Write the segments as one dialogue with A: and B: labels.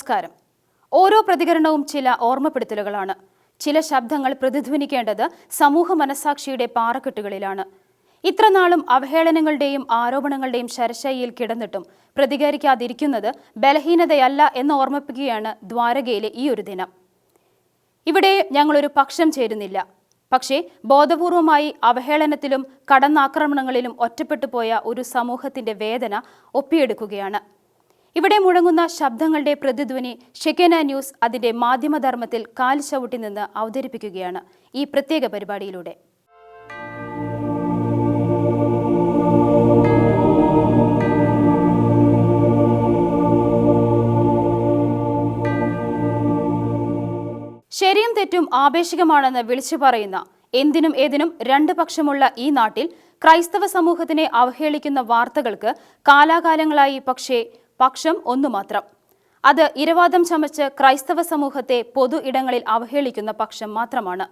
A: നമസ്കാരം. ഓരോ പ്രതികരണവും ചില ഓർമ്മപ്പെടുത്തലുകളാണ്. ചില ശബ്ദങ്ങൾ പ്രതിധ്വനിക്കേണ്ടത് സമൂഹ മനസാക്ഷിയുടെ പാറക്കെട്ടുകളിലാണ്. ഇത്രനാളും അവഹേളനങ്ങളുടെയും ആരോപണങ്ങളുടെയും ശരശയ്യയിൽ കിടന്നിട്ടും പ്രതികരിക്കാതിരിക്കുന്നത് ബലഹീനതയല്ല എന്ന് ഓർമ്മിപ്പിക്കുകയാണ് ദ്വാരകയിലെ ഈ ഒരു ദിനം. ഇവിടെ ഞങ്ങളൊരു പക്ഷം ചേരുന്നില്ല. പക്ഷേ ബോധപൂർവമായി അവഹേളനത്തിലും കടന്നാക്രമണങ്ങളിലും ഒറ്റപ്പെട്ടു പോയ ഒരു സമൂഹത്തിന്റെ വേദന ഒപ്പിയെടുക്കുകയാണ്. ഇവിടെ മുഴങ്ങുന്ന ശബ്ദങ്ങളുടെ പ്രതിധ്വനി ഷെക്കേന ന്യൂസ് അതിന്റെ മാധ്യമധർമ്മത്തിൽ കാൽ ചവിട്ടി നിന്ന് അവതരിപ്പിക്കുകയാണ് ഈ പ്രത്യേക പരിപാടിയിലൂടെ. ശരിയും തെറ്റും ആപേക്ഷികമാണെന്ന് വിളിച്ചു പറയുന്ന, എന്തിനും ഏതിനും രണ്ട് പക്ഷമുള്ള ഈ നാട്ടിൽ ക്രൈസ്തവ സമൂഹത്തിനെ അവഹേളിക്കുന്ന വാർത്തകൾക്ക് കാലാകാലങ്ങളായി പക്ഷം ഒന്നു മാത്രം. അത് ഇരവാദം ചമച്ച് ക്രൈസ്തവ സമൂഹത്തെ പൊതു ഇടങ്ങളിൽ അവഹേളിക്കുന്ന പക്ഷം മാത്രമാണ്.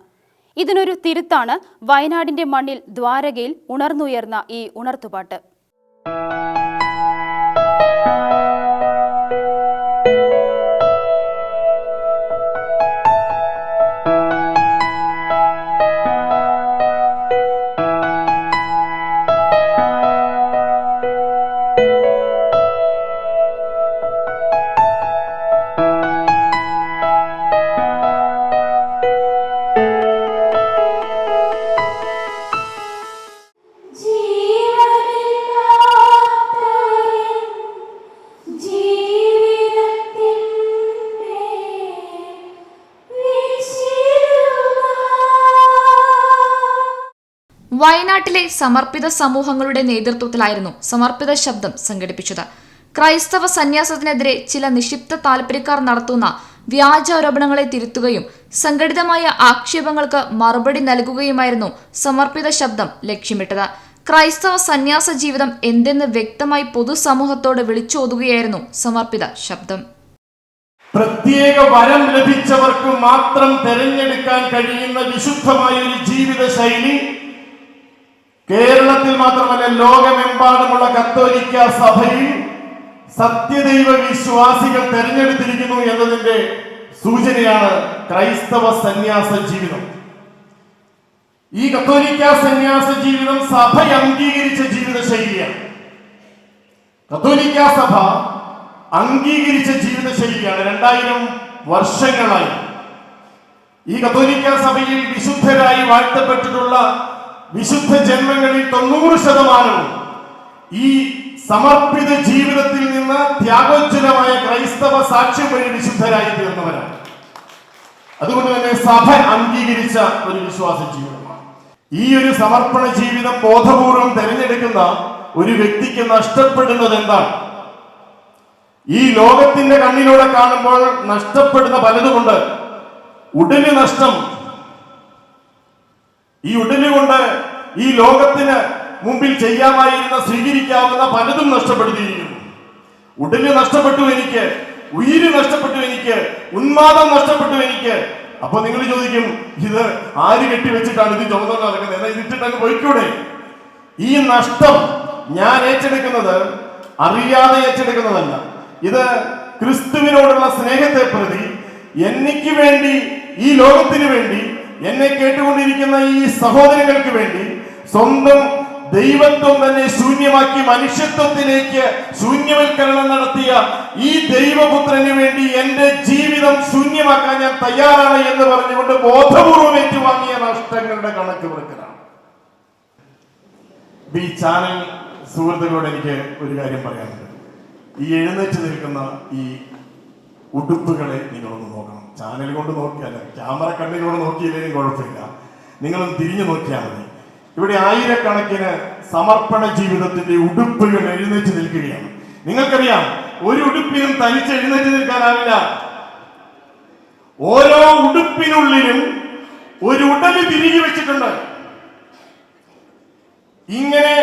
A: ഇതിനൊരു തിരുത്താണ് വയനാടിന്റെ മണ്ണിൽ ദ്വാരകയിൽ ഉണർന്നുയർന്ന ഈ ഉണർത്തുപാട്ട്.
B: വയനാട്ടിലെ സമർപ്പിത സമൂഹങ്ങളുടെ നേതൃത്വത്തിലായിരുന്നു സമർപ്പിത ശബ്ദം സംഘടിപ്പിച്ചത്. ക്രൈസ്തവ സന്യാസത്തിനെതിരെ ചില നിക്ഷിപ്ത താൽപര്യക്കാർ നടത്തുന്ന വ്യാജാരോപണങ്ങളെ തിരുത്തുകയും സംഘടിതമായ ആക്ഷേപങ്ങൾക്ക് മറുപടി നൽകുകയുമായിരുന്നു സമർപ്പിത ശബ്ദം ലക്ഷ്യമിട്ടത്. ക്രൈസ്തവ സന്യാസ ജീവിതം എന്തെന്ന് വ്യക്തമായി പൊതുസമൂഹത്തോട് വിളിച്ചോതുകയായിരുന്നു സമർപ്പിത ശബ്ദം.
C: പ്രത്യേക വരം ലഭിച്ചവർക്ക് മാത്രം തെരഞ്ഞെടുക്കാൻ കഴിയുന്ന വിശുദ്ധമായ ഒരു ജീവിത ശൈലി കേരളത്തിൽ മാത്രമല്ല ലോകമെമ്പാടുമുള്ള കത്തോലിക്ക സഭയിൽ സത്യദൈവ വിശ്വാസികൾ തെരഞ്ഞെടുത്തിരിക്കുന്നു എന്നതിന്റെ സൂചനയാണ് ക്രൈസ്തവ സന്യാസ ജീവിതം. ഈ കത്തോലിക്ക സന്യാസ ജീവിതം സഭ അംഗീകരിച്ച ജീവിത ശൈലിയാണ്. കത്തോലിക്ക സഭ അംഗീകരിച്ച ജീവിത ശൈലിയാണ്. 2000 വർഷങ്ങളായി ഈ കത്തോലിക്ക സഭയിൽ വിശുദ്ധരായി വാഴ്ത്തപ്പെട്ടിട്ടുള്ള വിശുദ്ധ ജന്മങ്ങളിൽ 90% ഈ സമർപ്പിത ജീവിതത്തിൽ നിന്ന് ത്യാഗോജ്വലമായ ക്രൈസ്തവ സാക്ഷ്യം വഴി വിശുദ്ധരായി തീർന്നവരാണ്. അതുകൊണ്ട് തന്നെ സഭ അംഗീകരിച്ച ഒരു വിശ്വാസ ജീവിതമാണ്. ഈ ഒരു സമർപ്പണ ജീവിതം ബോധപൂർവം തിരഞ്ഞെടുക്കുന്ന ഒരു വ്യക്തിക്ക് നഷ്ടപ്പെടുന്നത് എന്താണ്? ഈ ലോകത്തിന്റെ കണ്ണിലൂടെ കാണുമ്പോൾ നഷ്ടപ്പെടുന്ന പലതുമുണ്ട്. ഉടല് നഷ്ടം. ഈ ഉടല് കൊണ്ട് ഈ ലോകത്തിന് മുമ്പിൽ ചെയ്യാമായിരുന്ന സ്വീകരിക്കാവുന്ന പലതും നഷ്ടപ്പെടുത്തിയിരിക്കുന്നു. ഉടല് നഷ്ടപ്പെട്ടു എനിക്ക്, ഉയിര് നഷ്ടപ്പെട്ടു എനിക്ക്, ഉന്മാദം നഷ്ടപ്പെട്ടു എനിക്ക്. അപ്പൊ നിങ്ങൾ ചോദിക്കും, ഇത് ആര് കെട്ടിവെച്ചിട്ടാണ് ഇത് ചുമന്നുകൊണ്ട് നടക്കുന്നത്? എന്നാൽ ഇതിട്ടിട്ടങ്ങ് പോയിക്കൂടെ? ഈ നഷ്ടം ഞാൻ ഏറ്റെടുക്കുന്നത് അറിയാതെ ഏറ്റെടുക്കുന്നതല്ല. ഇത് ക്രിസ്തുവിനോടുള്ള സ്നേഹത്തെ പ്രതി എനിക്ക് വേണ്ടി, ഈ ലോകത്തിന് വേണ്ടി, എന്നെ കേട്ടുകൊണ്ടിരിക്കുന്ന ഈ സഹോദരങ്ങൾക്ക് വേണ്ടി സ്വന്തം ദൈവത്വം തന്നെ ശൂന്യമാക്കി മനുഷ്യത്വത്തിലേക്ക് ശൂന്യവൽക്കരണം നടത്തിയ ഈ ദൈവപുത്രന് വേണ്ടി എന്റെ ജീവിതം ശൂന്യമാക്കാൻ ഞാൻ തയ്യാറാണ് എന്ന് പറഞ്ഞുകൊണ്ട് ബോധപൂർവം ഏറ്റുവാങ്ങിയ നഷ്ടങ്ങളുടെ കണക്ക് വെറുക്കലാണ്. ഈ ചാനൽ സുഹൃത്തുക്കളോട് എനിക്ക് ഒരു കാര്യം പറയാനുണ്ട്. ഈ എഴുന്നേറ്റ് നിൽക്കുന്ന ഈ ഉടുപ്പുകളെ നിങ്ങളൊന്ന് നോക്കണം. ചാനൽ കൊണ്ട് നോക്കിയാൽ, ക്യാമറ കണ്ണിലൂടെ നോക്കിയില്ലെങ്കിലും കുഴപ്പമില്ല, നിങ്ങളൊന്ന് തിരിഞ്ഞു നോക്കിയാൽ മതി. ഇവിടെ ആയിരക്കണക്കിന് സമർപ്പണ ജീവിതത്തിന്റെ ഉടുപ്പുകൾ എഴുന്നേറ്റ് നിൽക്കുകയാണ്. നിങ്ങൾക്കറിയാം, ഒരു ഉടുപ്പിനും തനിച്ച് എഴുന്നേറ്റ് നിൽക്കാനാവില്ല. ഓരോ ഉടുപ്പിനുള്ളിലും ഒരു ഉടല് തിരികെ വെച്ചിട്ടുണ്ട്. ഇങ്ങനെ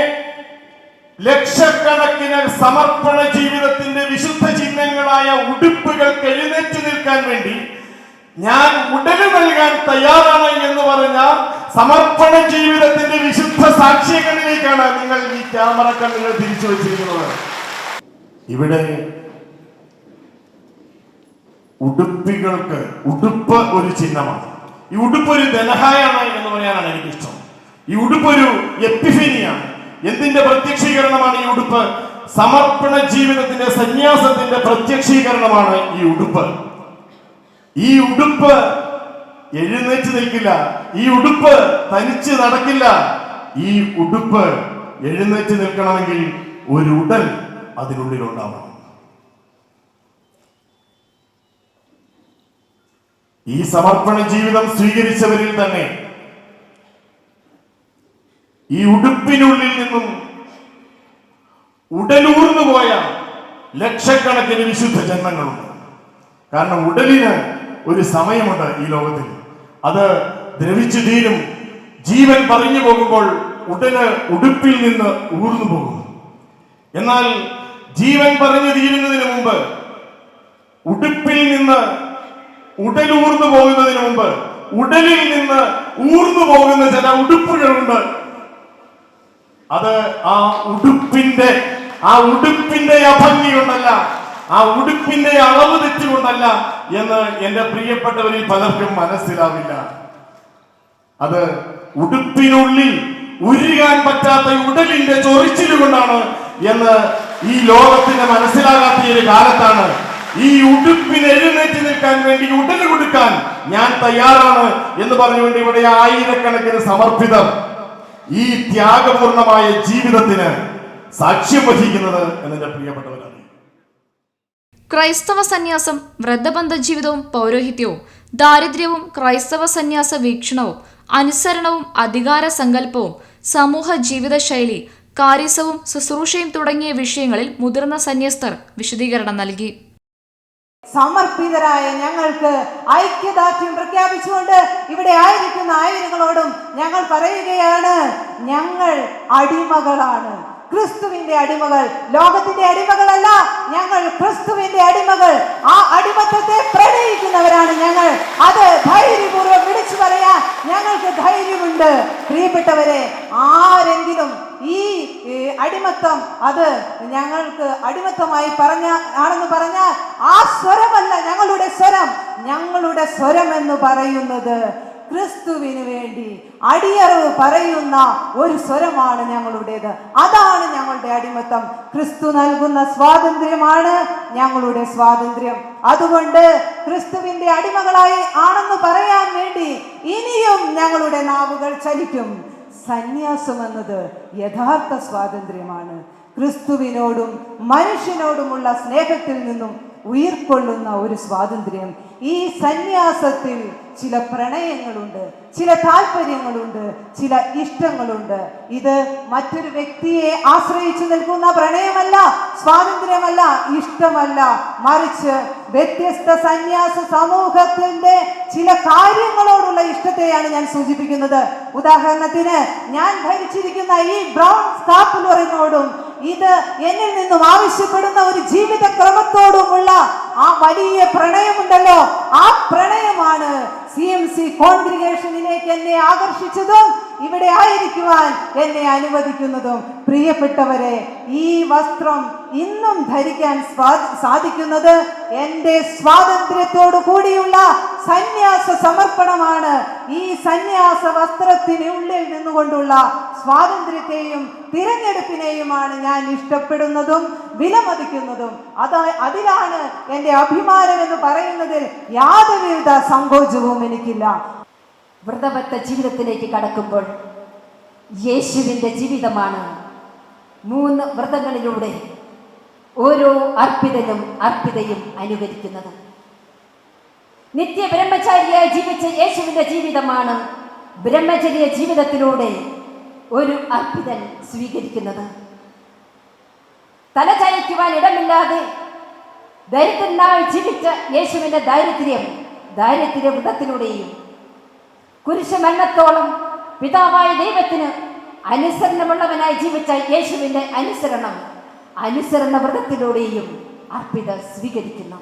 C: ലക്ഷക്കണക്കിന് സമർപ്പണ ജീവിതത്തിന്റെ വിശുദ്ധ ചിഹ്നങ്ങളായ ഉടുപ്പുകൾക്ക് എഴുന്നേറ്റ് നിൽക്കാൻ വേണ്ടി ഞാൻ ഉടല് നൽകാൻ തയ്യാറാണ് എന്ന് പറഞ്ഞ സമർപ്പണ ജീവിതത്തിന്റെ വിശുദ്ധ സാക്ഷ്യങ്ങളിലേക്കാണ് നിങ്ങൾ ഈ ക്യാമറ കണ്ണുകൾ തിരിച്ചു വെച്ചിരിക്കുന്നത്. ഇവിടെ ഉടുപ്പികൾക്ക് ഉടുപ്പ് ഒരു ചിഹ്നമാണ്. ഈ ഉടുപ്പ് ഒരു ധനഹായാണ് എന്ന് പറയാനാണ് എനിക്കിഷ്ടം. ഈ ഉടുപ്പ് ഒരു എപ്പിഫനിയാണ്. എന്തിന്റെ പ്രത്യക്ഷീകരണമാണ് ഈ ഉടുപ്പ്? സമർപ്പണ ജീവിതത്തിന്റെ, സന്യാസത്തിന്റെ പ്രത്യക്ഷീകരണമാണ് ഈ ഉടുപ്പ്. ഈ ഉടുപ്പ് എഴുന്നേറ്റ് നിൽക്കില്ല. ഈ ഉടുപ്പ് തനിച്ച് നടക്കില്ല. ഈ ഉടുപ്പ് എഴുന്നേറ്റ് നിൽക്കണമെങ്കിൽ ഒരു ഉടൽ അതിനുള്ളിൽ ഉണ്ടാവണം. ഈ സമർപ്പണ ജീവിതം സ്വീകരിച്ചവരിൽ തന്നെ ഈ ഉടുപ്പിനുള്ളിൽ നിന്നും ഉടലൂർന്നു പോയ ലക്ഷക്കണക്കിന് വിശുദ്ധ ജന്മങ്ങളുണ്ട്. കാരണം ഉടലിന് ഒരു സമയമുണ്ട് ഈ ലോകത്തിൽ. അത് ദ്രവിച്ചു തീരും. ജീവൻ പറഞ്ഞു പോകുമ്പോൾ ഉടല് ഉടുപ്പിൽ നിന്ന് ഊർന്നു പോകും. എന്നാൽ ജീവൻ പറഞ്ഞു തീരുന്നതിന് മുമ്പ്, ഉടുപ്പിൽ നിന്ന് ഉടലൂർന്നു പോകുന്നതിന് മുമ്പ്, ഉടലിൽ നിന്ന് ഊർന്നു പോകുന്ന ചില ഉടുപ്പുകളുണ്ട്. അത് ആ ഉടുപ്പിന്റെ അഭംഗി കൊണ്ടല്ല, ആ ഉടുപ്പിന്റെ അളവ് തെറ്റുകൊണ്ടല്ല എന്ന് എന്റെ പ്രിയപ്പെട്ടവരിൽ പലർക്കും മനസ്സിലാവില്ല. അത് ഉടുപ്പിനുള്ളിൽ ഉരുകാൻ പറ്റാത്ത ഉടലിന്റെ ചൊറിച്ചിൽ കൊണ്ടാണ് എന്ന് ഈ ലോകത്തിന് മനസ്സിലാകാത്ത ഒരു കാലത്താണ് ഈ ഉടുപ്പിന് എഴുന്നേറ്റ് നിൽക്കാൻ വേണ്ടി ഉടല് കൊടുക്കാൻ ഞാൻ തയ്യാറാണ് എന്ന് പറഞ്ഞുകൊണ്ട് ഇവിടെ ആയിരക്കണക്കിന് സമർപ്പിതർ ഈ ത്യാഗപൂർണമായ ജീവിതത്തിന് സാക്ഷ്യം വഹിക്കുന്നത് എന്നെ പ്രിയപ്പെട്ടവരാണ്.
B: ക്രൈസ്തവ സന്യാസം വ്രതബന്ധ ജീവിതവും പൗരോഹിത്യവും, ദാരിദ്ര്യവും ക്രൈസ്തവ സന്യാസ വീക്ഷണവും, അനുസരണവും അധികാര സങ്കല്പവും, സമൂഹ ജീവിതശൈലി, കാര്യസവും ശുശ്രൂഷയും തുടങ്ങിയ വിഷയങ്ങളിൽ മുതിർന്ന സന്യസ്തർ വിശദീകരണം നൽകി.
D: സമർപ്പിതരായ ഞങ്ങൾക്ക് ഐക്യദാർഢ്യം പ്രഖ്യാപിച്ചുകൊണ്ട് ഇവിടെ ആയിരിക്കുന്ന ആയിരങ്ങളോടും ഞങ്ങൾ പറയുകയാണ്, ഞങ്ങൾ അടിമകളാണ്, ക്രിസ്തുവിന്റെ അടിമകൾ, ലോകത്തിന്റെ അടിമകളല്ല. ഞങ്ങൾ ക്രിസ്തുവിന്റെ അടിമകൾ. ആ അടിമത്തത്തെ പ്രണയിക്കുന്നവരാണ് ഞങ്ങൾ. അത് ധൈര്യപൂർവ്വം വിളിച്ചു പറയാൻ ഞങ്ങൾക്ക് ധൈര്യമുണ്ട്. പ്രിയപ്പെട്ടവരെ, ആരെങ്കിലും ഈ അടിമത്തം അത് ഞങ്ങൾക്ക് അടിമത്തമായി ആണെന്ന് പറഞ്ഞാൽ ആ സ്വരമല്ല ഞങ്ങളുടെ സ്വരം. ഞങ്ങളുടെ സ്വരം എന്ന് പറയുന്നത് ക്രിസ്തുവിന് വേണ്ടി അടിയറവ് പറയുന്ന ഒരു സ്വരമാണ് ഞങ്ങളുടേത്. അതാണ് ഞങ്ങളുടെ അടിമത്തം. ക്രിസ്തു നൽകുന്ന സ്വാതന്ത്ര്യമാണ് ഞങ്ങളുടെ സ്വാതന്ത്ര്യം. അതുകൊണ്ട് ക്രിസ്തുവിന്റെ അടിമകളായി ആണെന്ന് പറയാൻ വേണ്ടി ഇനിയും ഞങ്ങളുടെ നാവുകൾ ചലിക്കും. സന്യാസം എന്നത് യഥാർത്ഥ സ്വാതന്ത്ര്യമാണ്. ക്രിസ്തുവിനോടും മനുഷ്യനോടുമുള്ള സ്നേഹത്തിൽ നിന്നും ഉയർക്കൊള്ളുന്ന ഒരു സ്വാതന്ത്ര്യം. ഈ സന്യാസത്തിൽ ചില പ്രണയങ്ങളുണ്ട്, ചില താല്പര്യങ്ങളുണ്ട്, ചില ഇഷ്ടങ്ങളുണ്ട്. ഇത് മറ്റൊരു വ്യക്തിയെ ആശ്രയിച്ചു നിൽക്കുന്ന പ്രണയമല്ല, സ്വാതന്ത്ര്യമല്ല, ഇഷ്ടമല്ല. മറിച്ച് വ്യത്യസ്ത സന്യാസ സമൂഹത്തിന്റെ ചില കാര്യങ്ങളോടുള്ള ഇഷ്ടത്തെയാണ് ഞാൻ സൂചിപ്പിക്കുന്നത്. ഉദാഹരണത്തിന്, ഞാൻ ധരിച്ചിരിക്കുന്ന ഈ ബ്രൗൺ സ്കാപ്പുലറിനോടും ഇത് എന്നിൽ നിന്നും ആവശ്യപ്പെടുന്ന ഒരു ജീവിതക്രമത്തോടുമുള്ള ആ വലിയ പ്രണയമുണ്ടല്ലോ, ആ പ്രണയമാണ് CMC കോൺഗ്രിഗേഷനിലേക്ക് എന്നെ ആകർഷിച്ചതും ഇവിടെ ആയിരിക്കുവാൻ എന്നെ അനുവദിക്കുന്നതും. പ്രിയപ്പെട്ടവരെ, ഈ വസ്ത്രം ഇന്നും ധരിക്കാൻ സാധിക്കുന്നത് എൻ്റെ സ്വാതന്ത്ര്യത്തോടു കൂടിയുള്ള സന്യാസ സമർപ്പണമാണ്. ഈ സന്യാസ വസ്ത്രത്തിനുള്ളിൽ നിന്നുകൊണ്ടുള്ള സ്വാതന്ത്ര്യത്തെയും തിരഞ്ഞെടുപ്പിനെയുമാണ് ഞാൻ ഇഷ്ടപ്പെടുന്നതും വിലമതിക്കുന്നതും. അതിലാണ് എൻ്റെ അഭിമാനം എന്ന് പറയുന്നതിൽ യാതൊരുവിധ സങ്കോചവും എനിക്കില്ല.
E: വ്രതബദ്ധ ജീവിതത്തിലേക്ക് കടക്കുമ്പോൾ യേശുവിൻ്റെ ജീവിതമാണ് 3 വ്രതങ്ങളിലൂടെ ഓരോ അർപ്പിതനും അർപ്പിതയും അനുകരിക്കുന്നത്. നിത്യ ബ്രഹ്മചാരിയായി ജീവിച്ച യേശുവിൻ്റെ ജീവിതമാണ് ബ്രഹ്മചര്യ ജീവിതത്തിലൂടെ ഒരു അർപ്പിതൻ സ്വീകരിക്കുന്നത്. തലചായ്ക്കുവാൻ ഇടമില്ലാതെ ദരിദ്രനായി ജീവിച്ച യേശുവിൻ്റെ ദാരിദ്ര്യ വ്രതത്തിലൂടെയും കുരിശുമരണത്തോളം പിതാവായ ദൈവത്തിന് അനുസരണമുള്ളവനായി ജീവിച്ച യേശുവിൻ്റെ അനുസരണ വ്രതത്തിലൂടെയും അർപ്പിത സ്വീകരിക്കുന്നു.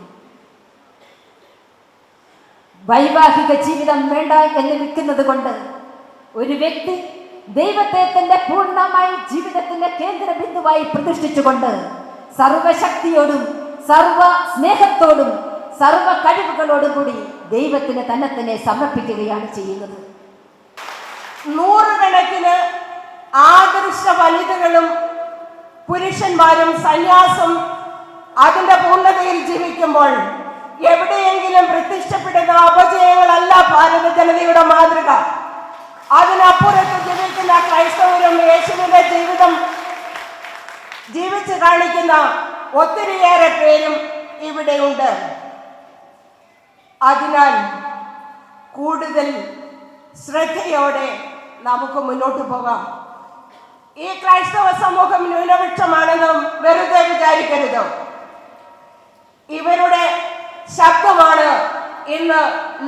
E: വൈവാഹിക ജീവിതം വേണ്ട എന്ന് വെക്കുന്നത് കൊണ്ട് ഒരു വ്യക്തി ദൈവത്തെ തന്റെ പൂർണ്ണമായി ജീവിതത്തിന്റെ കേന്ദ്ര ബിന്ദുവായി പ്രതിഷ്ഠിച്ചുകൊണ്ട് സർവശക്തിയോടും സർവ സ്നേഹത്തോടും സർവ്വ കഴിവുകളോടും കൂടി ദൈവത്തിന് തന്നെ സമർപ്പിക്കുകയാണ് ചെയ്യുന്നത്.
F: നൂറുകണക്കിന് ആദർശ വനിതകളും പുരുഷന്മാരും സന്യാസം അതിന്റെ പൂർണ്ണതയിൽ ജീവിക്കുമ്പോൾ എവിടെയെങ്കിലും പ്രത്യക്ഷപ്പെടുന്ന അപജയങ്ങളല്ല ഭാരത ജനതയുടെ മാതൃക. അതിനപ്പുറത്ത് ജീവിക്കുന്ന ക്രൈസ്തവരും യേശുവിന്റെ ജീവിതം ജീവിച്ച് കാണിക്കുന്ന ഒത്തിരിയേറെ പേരും ഇവിടെയുണ്ട്. അതിനാൽ കൂടുതൽ ശ്രദ്ധയോടെ നമുക്ക് മുന്നോട്ട് പോകാം. ഈ ക്രൈസ്തവ സമൂഹം ന്യൂനപക്ഷമാണെന്നും വെറുതെ വിചാരിക്കരുത്. ഇവരുടെ ശബ്ദമാണ് ഇന്ന്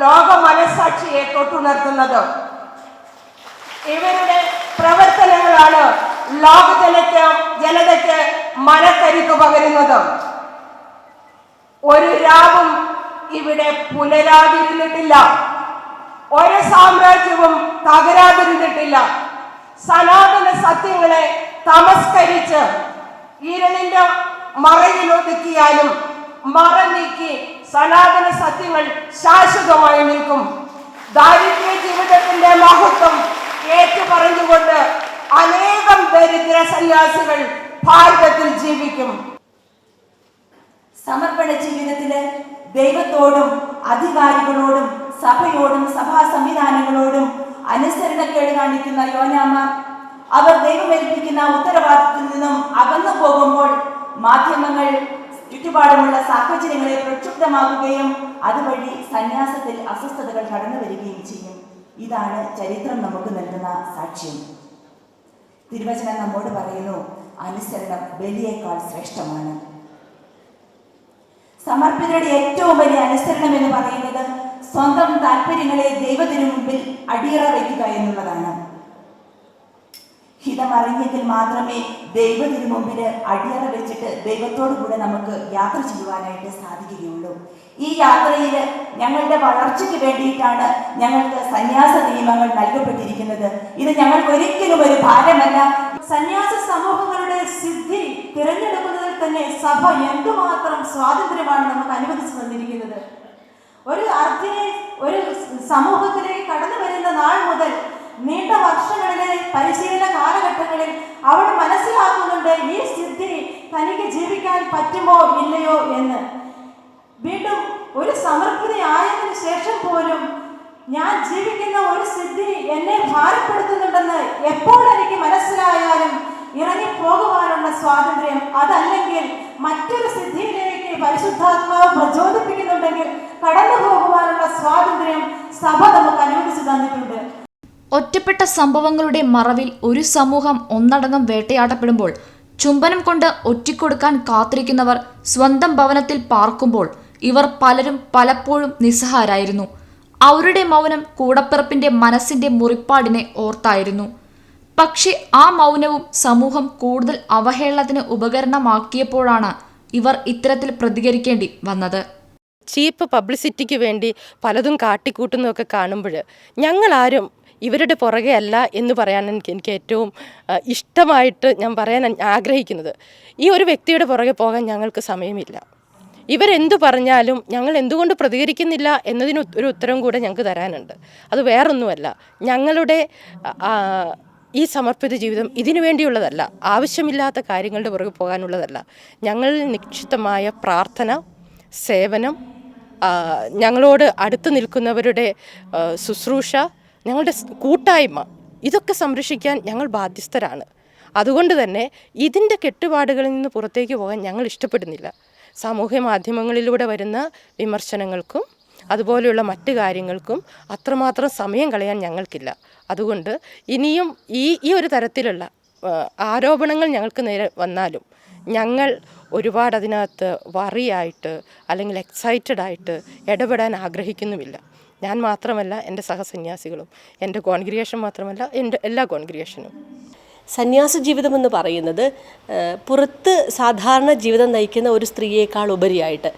F: ലോക മനസ്സാക്ഷിയെ തൊട്ടുണർത്തുന്നത്. ഇവരുടെ പ്രവർത്തനങ്ങളാണ് ലോക ജനതയ്ക്ക് മനക്കരുത്ത് പകരുന്നത്. ഒരു രാവും ഇവിടെ പുലരാതിരുന്നിട്ടില്ല, ഒരു സാമ്രാജ്യവും തകരാതിരുന്നിട്ടില്ല. സനാതന സത്യങ്ങളെ തമസ്കരിച്ച് ഇരുളിന്റെ മറയിലൊതുക്കിയാലും മറ നീക്കി സനാതന സത്യങ്ങൾ ശാശ്വതമായി നിൽക്കും. ദാരിദ്ര്യ ജീവിതത്തിന്റെ മഹത്വം ഏറ്റുപറഞ്ഞുകൊണ്ട് അനേകം ദരിദ്ര സന്യാസികൾ ഭാരതത്തിൽ ജീവിക്കും.
G: സമർപ്പണ ജീവിതത്തില് ദൈവത്തോടും അധികാരികളോടും സഭയോടും സഭാ സംവിധാനങ്ങളോടും അനുസരണക്കേട് കാണിക്കുന്ന യോനാമാർ അവർ ദൈവമേൽപ്പിക്കുന്ന ഉത്തരവാദിത്തത്തിൽ നിന്നും അകന്നു പോകുമ്പോൾ മാധ്യമങ്ങൾ ചുറ്റുപാടുമുള്ള സാഹചര്യങ്ങളെ പ്രക്ഷുബ്ധമാക്കുകയും അതുവഴി സന്യാസത്തിൽ അസ്വസ്ഥതകൾ കടന്നു വരികയും ചെയ്യും. ഇതാണ് ചരിത്രം നമുക്ക് നൽകുന്ന സാക്ഷ്യം. തിരുവചനം നമ്മോട് പറയുന്നു, അനുസരണം ബലിയേക്കാൾ ശ്രേഷ്ഠമാണ്. സമർപ്പിതരുടെ ഏറ്റവും വലിയ അനുസരണം എന്ന് പറയുന്നത് സ്വന്തം താല്പര്യങ്ങളെ ദൈവത്തിനു മുമ്പിൽ അടിയറ വയ്ക്കുക എന്നുള്ളതാണ്. ഹിതമറിഞ്ഞെങ്കിൽ മാത്രമേ ദൈവത്തിനു മുമ്പിൽ അടിയറ വെച്ചിട്ട് ദൈവത്തോടു കൂടെ നമുക്ക് യാത്ര ചെയ്യുവാനായിട്ട് സാധിക്കുകയുള്ളൂ. ഈ യാത്രയിൽ ഞങ്ങളുടെ വളർച്ചയ്ക്ക് വേണ്ടിയിട്ടാണ് ഞങ്ങൾക്ക് സന്യാസ നിയമങ്ങൾ നൽകപ്പെട്ടിരിക്കുന്നത്. ഇത് ഞങ്ങൾക്ക് ഒരിക്കലും ഒരു ഭാരമല്ല.
D: സന്യാസ സമൂഹങ്ങളുടെ സിദ്ധി തിരഞ്ഞെടുക്കുന്നതിൽ തന്നെ സഭ എന്തുമാത്രം സ്വാതന്ത്ര്യമാണ് നമുക്ക് അനുവദിച്ചു തന്നിരിക്കുന്നത്. ഒരു സമൂഹത്തിലേക്ക് കടന്നു വരുന്ന നാൾ മുതൽ നീണ്ട വർഷങ്ങളിലെ പരിശീലന കാലഘട്ടങ്ങളിൽ അവൾ മനസ്സിലാക്കുന്നുണ്ട് ഈ സിദ്ധി തനിക്ക് ജീവിക്കാൻ പറ്റുമോ ഇല്ലയോ എന്ന്. വീണ്ടും ഒരു സമർപ്പിതയായതിനു ശേഷം പോലും ഞാൻ ജീവിക്കുന്ന ഒരു സിദ്ധി എന്നെ ഭാരപ്പെടുത്തുന്നുണ്ടെന്ന് എപ്പോൾ എനിക്ക് മനസ്സിലായാലും ഇറങ്ങി പോകുവാനുള്ള സ്വാതന്ത്ര്യം, അതല്ലെങ്കിൽ മറ്റൊരു സിദ്ധിയിലേക്ക് പരിശുദ്ധാത്മാവ് പ്രചോദിപ്പിക്കുന്നുണ്ടെങ്കിൽ കടന്നു പോകുവാനുള്ള സ്വാതന്ത്ര്യം സഭ നമുക്ക് അനുവദിച്ചു തന്നിട്ടുണ്ട്.
B: ഒറ്റപ്പെട്ട സംഭവങ്ങളുടെ മറവിൽ ഒരു സമൂഹം ഒന്നടങ്കം വേട്ടയാടപ്പെടുമ്പോൾ ചുംബനം കൊണ്ട് ഒറ്റിക്കൊടുക്കാൻ കാത്തിരിക്കുന്നവർ സ്വന്തം ഭവനത്തിൽ പാർക്കുമ്പോൾ ഇവർ പലരും പലപ്പോഴും നിസ്സഹാരായിരുന്നു. അവരുടെ മൗനം കൂടപ്പിറപ്പിന്റെ മനസ്സിന്റെ മുറിപ്പാടിനെ ഓർത്തായിരുന്നു. പക്ഷെ ആ മൗനവും സമൂഹം കൂടുതൽ അവഹേളനത്തിന് ഉപകരണമാക്കിയപ്പോഴാണ് ഇവർ ഇത്തരത്തിൽ പ്രതികരിക്കേണ്ടി വന്നത്.
H: ചീപ്പ് പബ്ലിസിറ്റിക്ക് വേണ്ടി പലതും കാട്ടിക്കൂട്ടുന്നതൊക്കെ കാണുമ്പോൾ ഞങ്ങളാരും ഇവരുടെ പുറകെ അല്ല എന്ന് പറയാൻ എനിക്ക് ഏറ്റവും ഇഷ്ടമായിട്ട് ഞാൻ പറയാൻ ആഗ്രഹിക്കുന്നത്, ഈ ഒരു വ്യക്തിയുടെ പുറകെ പോകാൻ ഞങ്ങൾക്ക് സമയമില്ല. ഇവരെന്തു പറഞ്ഞാലും ഞങ്ങൾ എന്തുകൊണ്ട് പ്രതികരിക്കുന്നില്ല എന്നതിന് ഒരു ഉത്തരം കൂടെ ഞങ്ങൾക്ക് തരാനുണ്ട്. അത് വേറൊന്നുമല്ല, ഞങ്ങളുടെ ഈ സമർപ്പിത ജീവിതം ഇതിനു വേണ്ടിയുള്ളതല്ല, ആവശ്യമില്ലാത്ത കാര്യങ്ങളുടെ പുറകെ പോകാനുള്ളതല്ല. ഞങ്ങളിൽ നിക്ഷിപ്തമായ പ്രാർത്ഥന, സേവനം, ഞങ്ങളോട് അടുത്ത് നിൽക്കുന്നവരുടെ ശുശ്രൂഷ, ഞങ്ങളുടെ കൂട്ടായ്മ, ഇതൊക്കെ സംരക്ഷിക്കാൻ ഞങ്ങൾ ബാധ്യസ്ഥരാണ്. അതുകൊണ്ട് തന്നെ ഇതിൻ്റെ കെട്ടുപാടുകളിൽ നിന്ന് പുറത്തേക്ക് പോകാൻ ഞങ്ങൾ ഇഷ്ടപ്പെടുന്നില്ല. സാമൂഹ്യ മാധ്യമങ്ങളിലൂടെ വരുന്ന വിമർശനങ്ങൾക്കും അതുപോലെയുള്ള മറ്റു കാര്യങ്ങൾക്കും അത്രമാത്രം സമയം കളയാൻ ഞങ്ങൾക്കില്ല. അതുകൊണ്ട് ഇനിയും ഈ ഒരു തരത്തിലുള്ള ആരോപണങ്ങൾ ഞങ്ങൾക്ക് നേരെ വന്നാലും ഞങ്ങൾ ഒരുപാട് അതിനകത്ത് വറിയായിട്ട് അല്ലെങ്കിൽ എക്സൈറ്റഡ് ആയിട്ട് ഇടപെടാൻ ആഗ്രഹിക്കുന്നുമില്ല. ഞാൻ മാത്രമല്ല, എൻ്റെ സഹസന്യാസികളും, എൻ്റെ കോൺഗ്രിഗേഷൻ മാത്രമല്ല, എൻ്റെ എല്ലാ കോൺഗ്രിഗേഷനും.
I: സന്യാസ ജീവിതമെന്ന് പറയുന്നത് പുറത്ത് സാധാരണ ജീവിതം നയിക്കുന്ന ഒരു സ്ത്രീയേക്കാൾ ഉപരിയായിട്ട്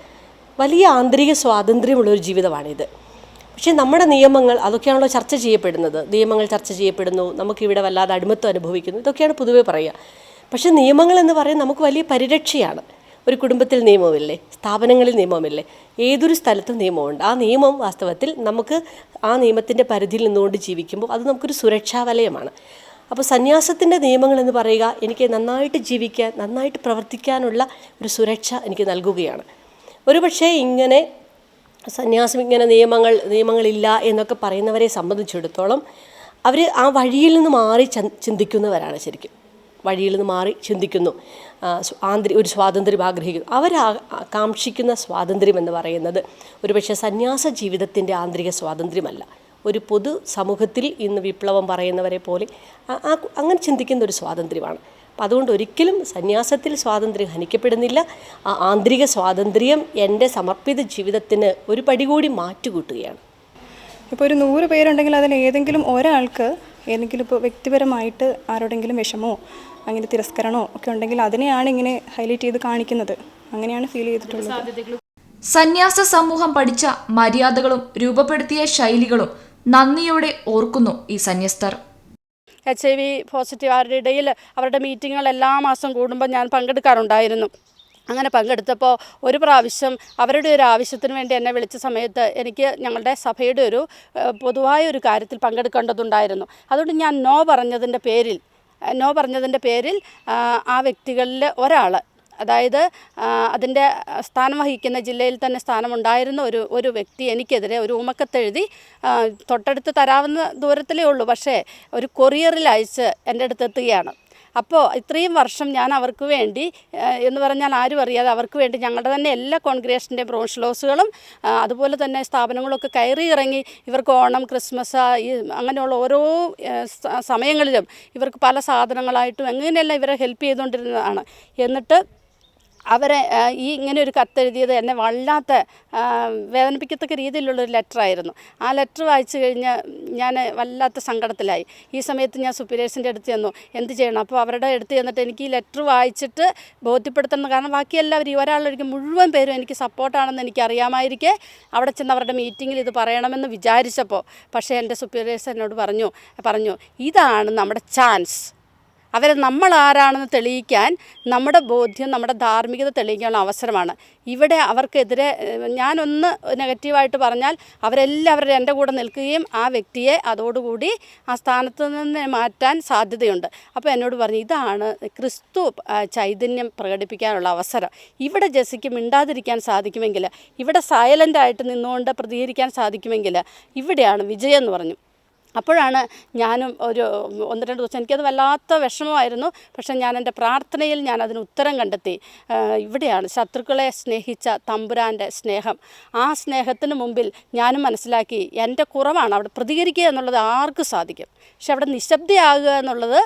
I: വലിയ ആന്തരിക സ്വാതന്ത്ര്യമുള്ളൊരു ജീവിതമാണിത്. പക്ഷേ നമ്മുടെ നിയമങ്ങൾ അതൊക്കെയാണല്ലോ ചർച്ച ചെയ്യപ്പെടുന്നത്. നിയമങ്ങൾ ചർച്ച ചെയ്യപ്പെടുന്നു, നമുക്കിവിടെ വല്ലാതെ അടിമത്വം അനുഭവിക്കുന്നു, ഇതൊക്കെയാണ് പൊതുവെ പറയുക. പക്ഷേ നിയമങ്ങൾ എന്ന് പറയുന്നത് നമുക്ക് വലിയ പരിരക്ഷയാണ്. ഒരു കുടുംബത്തിൽ നിയമമില്ലേ, സ്ഥാപനങ്ങളിൽ നിയമമില്ലേ, ഏതൊരു സ്ഥലത്തും നിയമമുണ്ട്. ആ നിയമം വാസ്തവത്തിൽ നമുക്ക് ആ നിയമത്തിൻ്റെ പരിധിയിൽ നിന്നുകൊണ്ട് ജീവിക്കുമ്പോൾ അത് നമുക്കൊരു സുരക്ഷാ വലയമാണ്. അപ്പോൾ സന്യാസത്തിൻ്റെ നിയമങ്ങളെന്ന് പറയുക എനിക്ക് നന്നായിട്ട് ജീവിക്കാൻ, നന്നായിട്ട് പ്രവർത്തിക്കാനുള്ള ഒരു സുരക്ഷ എനിക്ക് നൽകുകയാണ്. ഒരുപക്ഷെ ഇങ്ങനെ സന്യാസം ഇങ്ങനെ നിയമങ്ങളില്ല എന്നൊക്കെ പറയുന്നവരെ സംബന്ധിച്ചിടത്തോളം അവർ ആ വഴിയിൽ നിന്ന് മാറി ചിന്തിക്കുന്നവരാണ്. ശരിക്കും വഴിയിൽ നിന്ന് മാറി ചിന്തിക്കുന്നു, ഒരു സ്വാതന്ത്ര്യം ആഗ്രഹിക്കുന്നു. കാക്ഷിക്കുന്ന സ്വാതന്ത്ര്യം എന്ന് പറയുന്നത് ഒരുപക്ഷെ സന്യാസ ജീവിതത്തിൻ്റെ ആന്തരിക സ്വാതന്ത്ര്യമല്ല, ഒരു പൊതു സമൂഹത്തിൽ ഇന്ന് വിപ്ലവം പറയുന്നവരെ പോലെ അങ്ങനെ ചിന്തിക്കുന്ന ഒരു സ്വാതന്ത്ര്യമാണ്. അപ്പം അതുകൊണ്ട് ഒരിക്കലും സന്യാസത്തിൽ സ്വാതന്ത്ര്യം ഹനിക്കപ്പെടുന്നില്ല. ആ ആന്തരിക സ്വാതന്ത്ര്യം എൻ്റെ സമർപ്പിത ജീവിതത്തിന് ഒരു പടി കൂടി മാറ്റുകൂട്ടുകയാണ്.
J: ഇപ്പോൾ ഒരു 100 പേരുണ്ടെങ്കിൽ അതിൽ ഏതെങ്കിലും ഒരാൾക്ക് ഏതെങ്കിലും ഇപ്പോൾ വ്യക്തിപരമായിട്ട് ആരോടെങ്കിലും വിഷമോ അങ്ങനെ തിരസ്കരണമോ ഒക്കെ ഉണ്ടെങ്കിൽ അതിനെയാണ് ഇങ്ങനെ ഹൈലൈറ്റ് ചെയ്ത് കാണിക്കുന്നത്. അങ്ങനെയാണ് ഫീൽ ചെയ്തിട്ടുള്ളത്.
B: സന്യാസ സമൂഹം പഠിച്ച മര്യാദകളും രൂപപ്പെടുത്തിയ ശൈലികളും നന്ദിയോടെ ഓർക്കുന്നു ഈ സന്യസ്തർ.
K: HIV പോസിറ്റീവുകാരുടെ ഇടയിൽ അവരുടെ മീറ്റിങ്ങുകൾ എല്ലാ മാസം കൂടുമ്പോൾ ഞാൻ പങ്കെടുക്കാറുണ്ടായിരുന്നു. അങ്ങനെ പങ്കെടുത്തപ്പോൾ ഒരു പ്രാവശ്യം അവരുടെ ഒരു ആവശ്യത്തിന് വേണ്ടി എന്നെ വിളിച്ച സമയത്ത് എനിക്ക് ഞങ്ങളുടെ സഭയുടെ ഒരു പൊതുവായ ഒരു കാര്യത്തിൽ പങ്കെടുക്കേണ്ടതുണ്ടായിരുന്നു. അതുകൊണ്ട് ഞാൻ നോ പറഞ്ഞതിൻ്റെ പേരിൽ ആ വ്യക്തികളിൽ ഒരാൾ, അതായത് അതിൻ്റെ സ്ഥാനം വഹിക്കുന്ന ജില്ലയിൽ തന്നെ സ്ഥാനമുണ്ടായിരുന്ന ഒരു വ്യക്തി എനിക്കെതിരെ ഒരു ഊമക്കത്തെഴുതി തൊട്ടടുത്ത് തരാവുന്ന ദൂരത്തിലേ ഉള്ളൂ, പക്ഷേ ഒരു കൊറിയറിൽ അയച്ച് എൻ്റെ അടുത്തെത്തുകയാണ്. അപ്പോൾ ഇത്രയും വർഷം ഞാൻ അവർക്ക് വേണ്ടി എന്ന് പറഞ്ഞാൽ ആരും അറിയാതെ അവർക്ക് വേണ്ടി ഞങ്ങളുടെ തന്നെ എല്ലാ കോൺഗ്രിഗേഷൻ്റെ ബ്രോഷലോസുകളും അതുപോലെ തന്നെ സ്ഥാപനങ്ങളൊക്കെ കയറി ഇറങ്ങി ഇവർക്ക് ഓണം, ക്രിസ്മസ് അങ്ങനെയുള്ള ഓരോ സമയങ്ങളിലും ഇവർക്ക് പല സാധനങ്ങളായിട്ടും എങ്ങനെയെല്ലാം ഇവരെ ഹെൽപ്പ് ചെയ്തുകൊണ്ടിരുന്നതാണ്. എന്നിട്ട് അവരെ ഇങ്ങനെ ഒരു കത്തെഴുതിയത് എന്നെ വല്ലാത്ത വേദനിപ്പിക്കത്തക്ക രീതിയിലുള്ളൊരു ലെറ്ററായിരുന്നു. ആ ലെറ്റർ വായിച്ചു കഴിഞ്ഞ് ഞാൻ വല്ലാത്ത സങ്കടത്തിലായി. ഈ സമയത്ത് ഞാൻ സുപ്പീരിയേഴ്സിൻ്റെ അടുത്ത് ചെന്നു, എന്ത് ചെയ്യണം? അപ്പോൾ അവരുടെ അടുത്ത് ചെന്നിട്ട് എനിക്ക് ഈ ലെറ്റർ വായിച്ചിട്ട് ബോധ്യപ്പെടുത്തണം. കാരണം ബാക്കി എല്ലാവരും ഒരാളൊരിക്കലും മുഴുവൻ പേരും എനിക്ക് സപ്പോർട്ടാണെന്ന് എനിക്കറിയാമായിരിക്കെ അവിടെ ചെന്ന് അവരുടെ മീറ്റിങ്ങിൽ ഇത് പറയണമെന്ന് വിചാരിച്ചപ്പോൾ പക്ഷേ എൻ്റെ സുപ്പീരിയേഴ്സ് എന്നോട് പറഞ്ഞു ഇതാണ് നമ്മുടെ ചാൻസ്. അവരെ നമ്മൾ ആരാണെന്ന് തെളിയിക്കാൻ, നമ്മുടെ ബോധ്യം, നമ്മുടെ ധാർമ്മികത തെളിയിക്കാനുള്ള അവസരമാണ്. ഇവിടെ അവർക്കെതിരെ ഞാനൊന്ന് നെഗറ്റീവായിട്ട് പറഞ്ഞാൽ അവരെല്ലാവരും എൻ്റെ കൂടെ നിൽക്കുകയും ആ വ്യക്തിയെ അതോടുകൂടി ആ സ്ഥാനത്ത് നിന്ന് മാറ്റാൻ സാധ്യതയുണ്ട്. അപ്പോൾ എന്നോട് പറഞ്ഞു ഇതാണ് ക്രിസ്തു ചൈതന്യം പ്രകടിപ്പിക്കാനുള്ള അവസരം. ഇവിടെ ജെസ്സിക്ക് മിണ്ടാതിരിക്കാൻ സാധിക്കുമെങ്കിൽ, ഇവിടെ സൈലൻ്റായിട്ട് നിന്നുകൊണ്ട് പ്രതികരിക്കാൻ സാധിക്കുമെങ്കിൽ ഇവിടെയാണ് വിജയം എന്ന് പറഞ്ഞു. അപ്പോഴാണ് ഞാനും ഒരു 1-2 ദിവസം എനിക്കത് വല്ലാത്ത വിഷമമായിരുന്നു. പക്ഷേ ഞാൻ എൻ്റെ പ്രാർത്ഥനയിൽ ഞാൻ അതിന് ഉത്തരം കണ്ടെത്തി. ഇവിടെയാണ് ശത്രുക്കളെ സ്നേഹിച്ച തമ്പുരാൻ്റെ സ്നേഹം. ആ സ്നേഹത്തിന് മുമ്പിൽ ഞാനും മനസ്സിലാക്കി എൻ്റെ കുറവാണ്. അവിടെ പ്രതികരിക്കുക എന്നുള്ളത് ആർക്കും സാധിക്കും, പക്ഷെ അവിടെ നിശബ്ദയാകുക എന്നുള്ളത്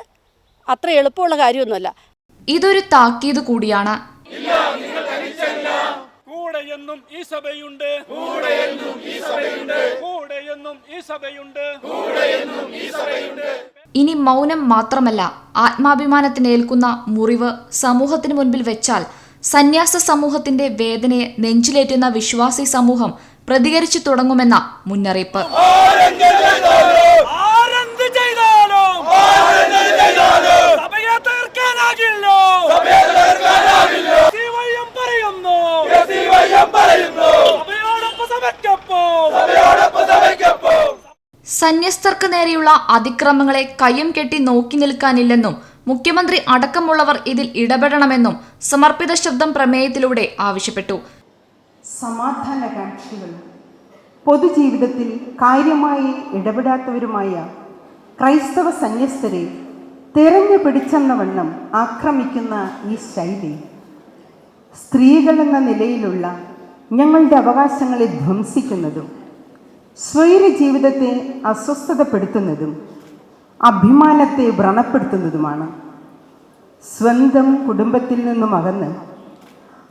K: അത്ര എളുപ്പമുള്ള കാര്യമൊന്നുമല്ല.
B: ഇതൊരു താക്കീത് കൂടിയാണ്.
L: കൂടെയെന്നും ഈ സഭയുണ്ട്, കൂടെയെന്നും ഈ സഭയുണ്ട്, കൂടെയെന്നും ഈ സഭയുണ്ട്, കൂടെയെന്നും ഈ സഭയുണ്ട്.
B: ഇനി മൗനം മാത്രമല്ല, ആത്മാഭിമാനത്തിനേൽക്കുന്ന മുറിവ് സമൂഹത്തിന് മുൻപിൽ വെച്ചാൽ സന്യാസ സമൂഹത്തിന്റെ വേദനയെ നെഞ്ചിലേറ്റുന്ന വിശ്വാസി സമൂഹം പ്രതികരിച്ചു തുടങ്ങുമെന്ന മുന്നറിയിപ്പ്. സന്യസ്തർക്ക് നേരെയുള്ള അതിക്രമങ്ങളെ കയ്യം കെട്ടി നോക്കി നിൽക്കാനില്ലെന്നും മുഖ്യമന്ത്രി അടക്കമുള്ളവർ ഇതിൽ ഇടപെടണമെന്നും സമർപ്പിത ശബ്ദം പ്രമേയത്തിലൂടെ ആവശ്യപ്പെട്ടു.
M: സമാധാനകാംക്ഷികളും പൊതുജീവിതത്തിൽ കാര്യമായി ഇടപെടാത്തവരുമായ ക്രൈസ്തവ സന്യസ്തരെ തെരഞ്ഞു പിടിച്ചെന്ന വണ്ണം ആക്രമിക്കുന്ന ഈ ശൈലി സ്ത്രീകളെന്ന നിലയിലുള്ള ഞങ്ങളുടെ അവകാശങ്ങളെ ധ്വംസിക്കുന്നതും സ്വൈര ജീവിതത്തെ അസ്വസ്ഥതപ്പെടുത്തുന്നതും അഭിമാനത്തെ വ്രണപ്പെടുത്തുന്നതുമാണ്. സ്വന്തം കുടുംബത്തിൽ നിന്നും അകന്ന്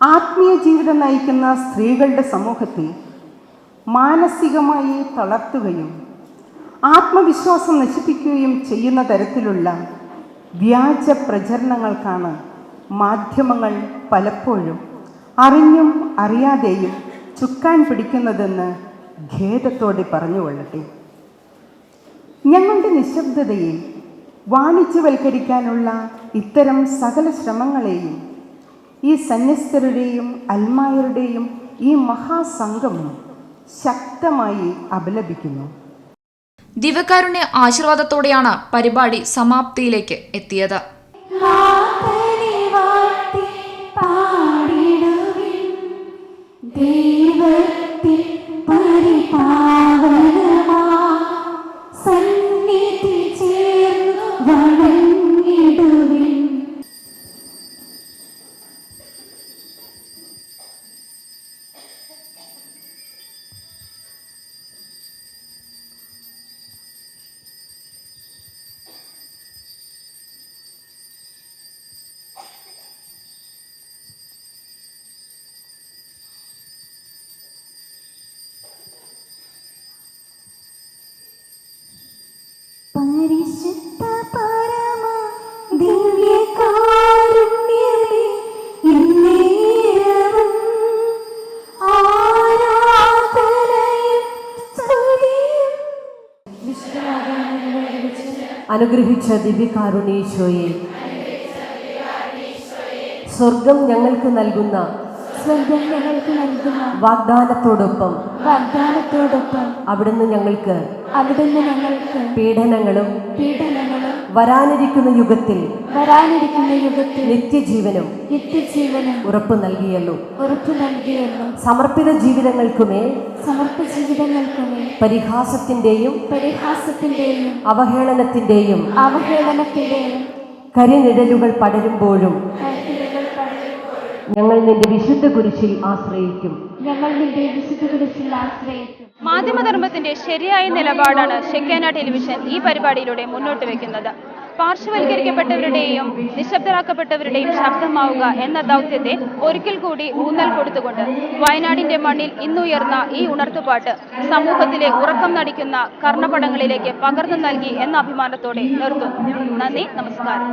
M: ആത്മീയ ജീവിതം നയിക്കുന്ന സ്ത്രീകളുടെ സമൂഹത്തെ മാനസികമായി തളർത്തുകയും ആത്മവിശ്വാസം നശിപ്പിക്കുകയും ചെയ്യുന്ന തരത്തിലുള്ള വ്യാജ പ്രചരണങ്ങൾക്കാണ് മാധ്യമങ്ങൾ പലപ്പോഴും അറിഞ്ഞും അറിയാതെയും ചുക്കാൻ പിടിക്കുന്നതെന്ന് ഖേദത്തോടെ പറഞ്ഞുകൊള്ളട്ടെ. ഞങ്ങളുടെ നിശബ്ദതയെ വാണിജ്യവൽക്കരിക്കാനുള്ള ഇത്തരം സകല ശ്രമങ്ങളെയും ഈ സന്യസ്തരുടെയും അൽമായരുടെയും ഈ മഹാസംഗമം ശക്തമായി അപലപിക്കുന്നു.
B: ദിവ്യകാരുണ്യ ആശീർവാദത്തോടെയാണ് പരിപാടി സമാപ്തിയിലേക്ക് എത്തിയത്.
N: പരിശുദ്ധ പരമ ദിവ്യകാരുണ്യമേ, എന്നേരവും ആരാധനയും സ്തുതിയും.
I: അനുഗ്രഹിച്ച ദിവ്യകാരുണ്യേശോയെ, സ്വർഗം ഞങ്ങൾക്ക് നൽകുന്ന വാഗ്ദാനത്തോടൊപ്പം അവിടുന്ന് ഞങ്ങൾക്ക് പീഡനങ്ങളും വരാനിരിക്കുന്ന യുഗത്തിൽ നിത്യജീവനും ഉറപ്പു നൽകിയല്ലോ. സമർപ്പിത ജീവിതങ്ങൾക്കുമേ പരിഹാസത്തിന്റെയും അവഹേളനത്തിന്റെയും കരിനിഴലുകൾ പടരുമ്പോഴും ഞങ്ങൾ നിന്റെ വിശുദ്ധ കുരിശിൽ ആശ്രയിക്കും.
A: മാധ്യമധർമ്മത്തിന്റെ ശരിയായ നിലപാടാണ് ഷെക്കേന ടെലിവിഷൻ ഈ പരിപാടിയിലൂടെ മുന്നോട്ട് വെക്കുന്നത്. പാർശ്വവൽക്കരിക്കപ്പെട്ടവരുടെയും നിശബ്ദരാക്കപ്പെട്ടവരുടെയും ശബ്ദമാവുക എന്ന ദൗത്യത്തെ ഒരിക്കൽ കൂടി ഊന്നൽ കൊടുത്തുകൊണ്ട് വയനാടിന്റെ മണ്ണിൽ ഇന്നുയർന്ന ഈ ഉണർത്തുപാട്ട് സമൂഹത്തിലെ ഉറക്കം നടിക്കുന്ന കർണപടങ്ങളിലേക്ക് പകർന്നു നൽകി എന്ന അഭിമാനത്തോടെ നിർത്തുന്നു. നന്ദി, നമസ്കാരം.